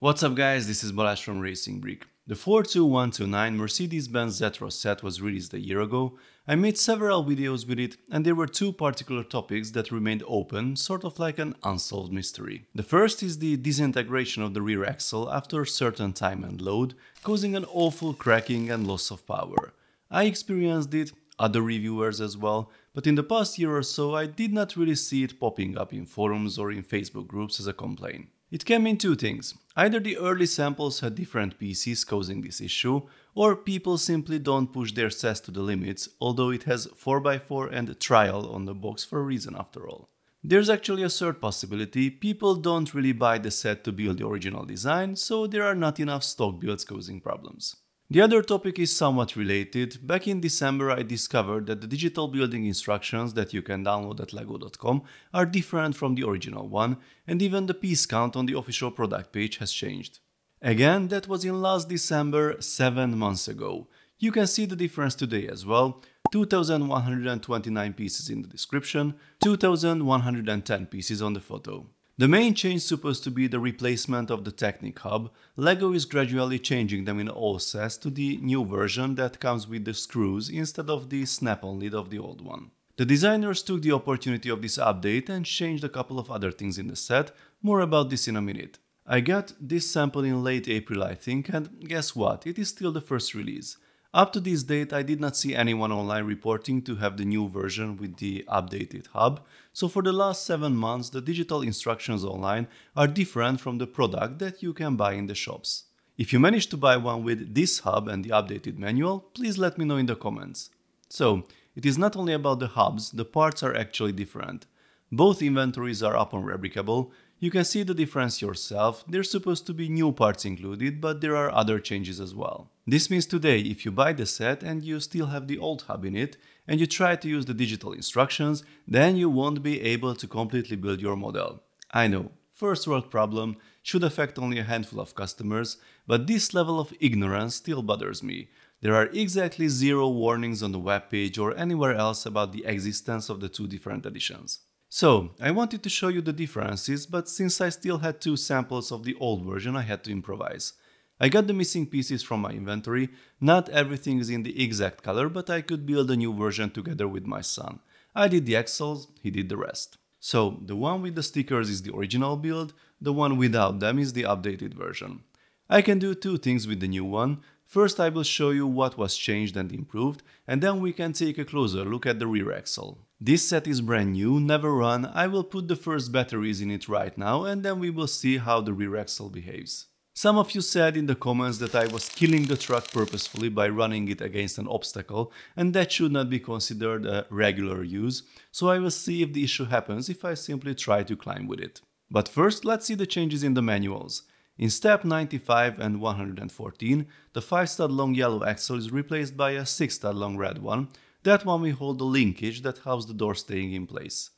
What's up guys, this is Balázs from RacingBrick. The 42129 Mercedes-Benz Zetros set was released a year ago. I made several videos with it and there were two particular topics that remained open, sort of like an unsolved mystery. The first is the disintegration of the rear axle after a certain time and load, causing an awful cracking and loss of power. I experienced it, other reviewers as well, but in the past year or so I did not really see it popping up in forums or in Facebook groups as a complaint. It can mean two things. Either the early samples had different PCs causing this issue, or people simply don't push their sets to the limits, although it has 4x4 and trial on the box for a reason after all. There's actually a third possibility: people don't really buy the set to build the original design, so there are not enough stock builds causing problems. The other topic is somewhat related. Back in December I discovered that the digital building instructions that you can download at lego.com are different from the original one, and even the piece count on the official product page has changed. Again, that was in last December, 7 months ago. You can see the difference today as well. 2129 pieces in the description, 2110 pieces on the photo. The main change is supposed to be the replacement of the Technic hub. LEGO is gradually changing them in all sets to the new version that comes with the screws instead of the snap-on lid of the old one. The designers took the opportunity of this update and changed a couple of other things in the set, more about this in a minute. I got this sample in late April I think, and guess what, it is still the first release. Up to this date I did not see anyone online reporting to have the new version with the updated hub, so for the last 7 months the digital instructions online are different from the product that you can buy in the shops. If you managed to buy one with this hub and the updated manual, please let me know in the comments. So, it is not only about the hubs, the parts are actually different. Both inventories are up on Replicable. You can see the difference yourself. There's supposed to be new parts included, but there are other changes as well. This means today, if you buy the set and you still have the old hub in it, and you try to use the digital instructions, then you won't be able to completely build your model. I know, first world problem, should affect only a handful of customers, but this level of ignorance still bothers me. There are exactly 0 warnings on the webpage or anywhere else about the existence of the two different editions. So, I wanted to show you the differences, but since I still had 2 samples of the old version I had to improvise. I got the missing pieces from my inventory. Not everything is in the exact color, but I could build a new version together with my son. I did the axles, he did the rest. So, the one with the stickers is the original build, the one without them is the updated version. I can do 2 things with the new one. First I will show you what was changed and improved, and then we can take a closer look at the rear axle. This set is brand new, never run. I will put the first batteries in it right now and then we will see how the rear axle behaves. Some of you said in the comments that I was killing the truck purposefully by running it against an obstacle, and that should not be considered a regular use, so I will see if the issue happens if I simply try to climb with it. But first let's see the changes in the manuals. In step 95 and 114, the 5-stud long yellow axle is replaced by a 6-stud long red one. That one will hold the linkage that helps the door staying in place.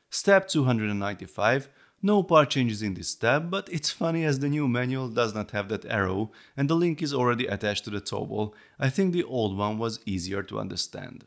Step 295, no part changes in this step, but it's funny as the new manual does not have that arrow and the link is already attached to the toe ball. I think the old one was easier to understand.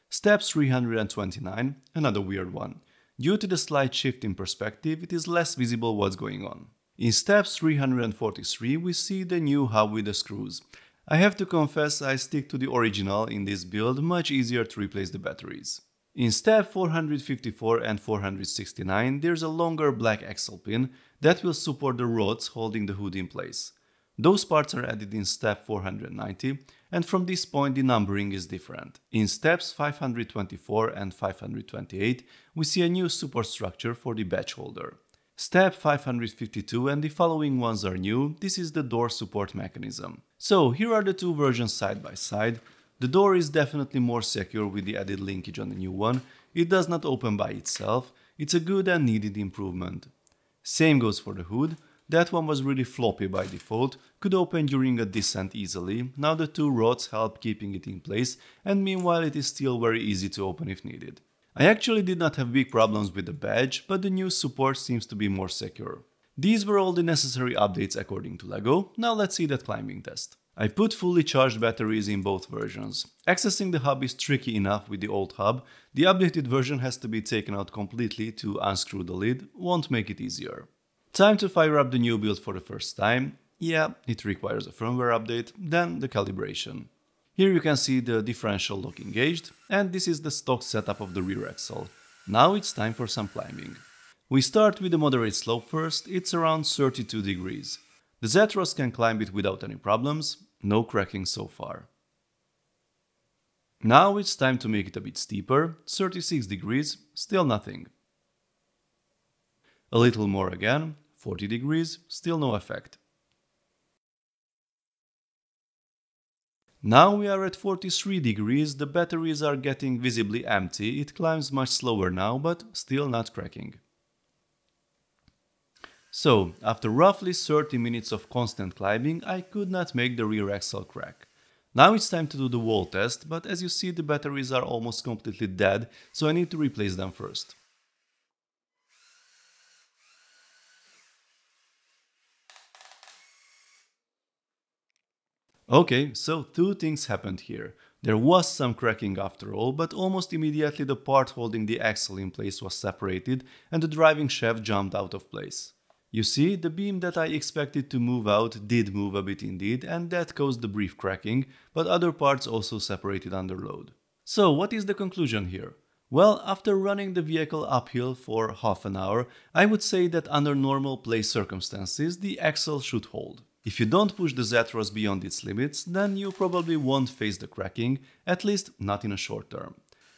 Step 329, another weird one. Due to the slight shift in perspective, it is less visible what's going on. In step 343 we see the new hub with the screws. I have to confess I stick to the original in this build, much easier to replace the batteries. In step 454 and 469 there's a longer black axle pin that will support the rods holding the hood in place. Those parts are added in step 490 and from this point the numbering is different. In steps 524 and 528 we see a new support structure for the badge holder. Step 552 and the following ones are new. This is the door support mechanism. So here are the 2 versions side by side. The door is definitely more secure with the added linkage on the new one. It does not open by itself. It's a good and needed improvement. Same goes for the hood. That one was really floppy by default, could open during a descent easily. Now the 2 rods help keeping it in place, and meanwhile it is still very easy to open if needed. I actually did not have big problems with the badge, but the new support seems to be more secure. These were all the necessary updates according to LEGO. Now let's see that climbing test. I put fully charged batteries in both versions. Accessing the hub is tricky enough with the old hub. The updated version has to be taken out completely to unscrew the lid, won't make it easier. Time to fire up the new build for the first time. Yeah, it requires a firmware update, then the calibration. Here you can see the differential lock engaged, and this is the stock setup of the rear axle. Now it's time for some climbing. We start with a moderate slope first, it's around 32 degrees. The Zetros can climb it without any problems, no cracking so far. Now it's time to make it a bit steeper, 36 degrees, still nothing. A little more again, 40 degrees, still no effect. Now we are at 43 degrees, the batteries are getting visibly empty, it climbs much slower now, but still not cracking. So, after roughly 30 minutes of constant climbing, I could not make the rear axle crack. Now it's time to do the wall test, but as you see the batteries are almost completely dead, so I need to replace them first. Okay, so two things happened here. There was some cracking after all, but almost immediately the part holding the axle in place was separated and the driving shaft jumped out of place. You see, the beam that I expected to move out did move a bit indeed, and that caused the brief cracking, but other parts also separated under load. So what is the conclusion here? Well, after running the vehicle uphill for half an hour, I would say that under normal play circumstances, the axle should hold. If you don't push the Zetros beyond its limits, then you probably won't face the cracking, at least not in a short term.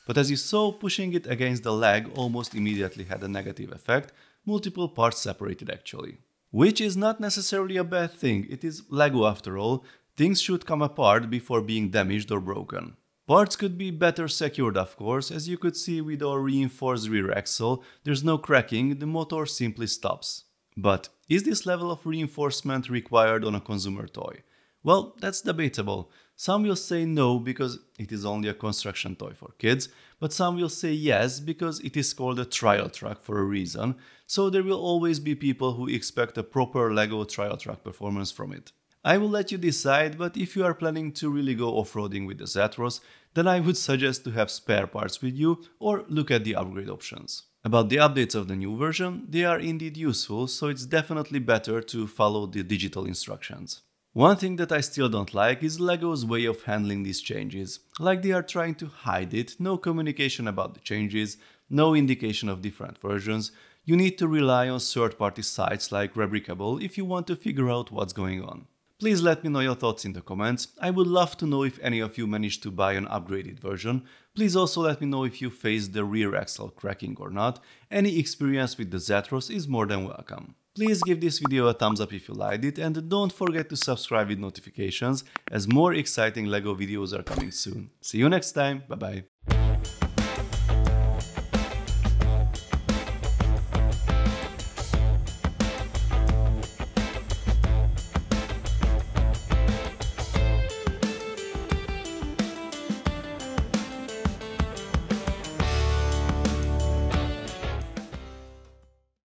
But as you saw, pushing it against the leg almost immediately had a negative effect, multiple parts separated actually. Which is not necessarily a bad thing, it is LEGO after all, things should come apart before being damaged or broken. Parts could be better secured of course, as you could see with our reinforced rear axle, there's no cracking, the motor simply stops. But is this level of reinforcement required on a consumer toy? Well, that's debatable. Some will say no because it is only a construction toy for kids, but some will say yes because it is called a trial truck for a reason, so there will always be people who expect a proper LEGO trial truck performance from it. I will let you decide, but if you are planning to really go off-roading with the Zetros, then I would suggest to have spare parts with you or look at the upgrade options. About the updates of the new version, they are indeed useful, so it's definitely better to follow the digital instructions. One thing that I still don't like is LEGO's way of handling these changes. Like they are trying to hide it, no communication about the changes, no indication of different versions. You need to rely on third-party sites like Rebrickable if you want to figure out what's going on. Please let me know your thoughts in the comments. I would love to know if any of you managed to buy an upgraded version. Please also let me know if you faced the rear axle cracking or not. Any experience with the Zetros is more than welcome. Please give this video a thumbs up if you liked it and don't forget to subscribe with notifications as more exciting LEGO videos are coming soon. See you next time, bye bye.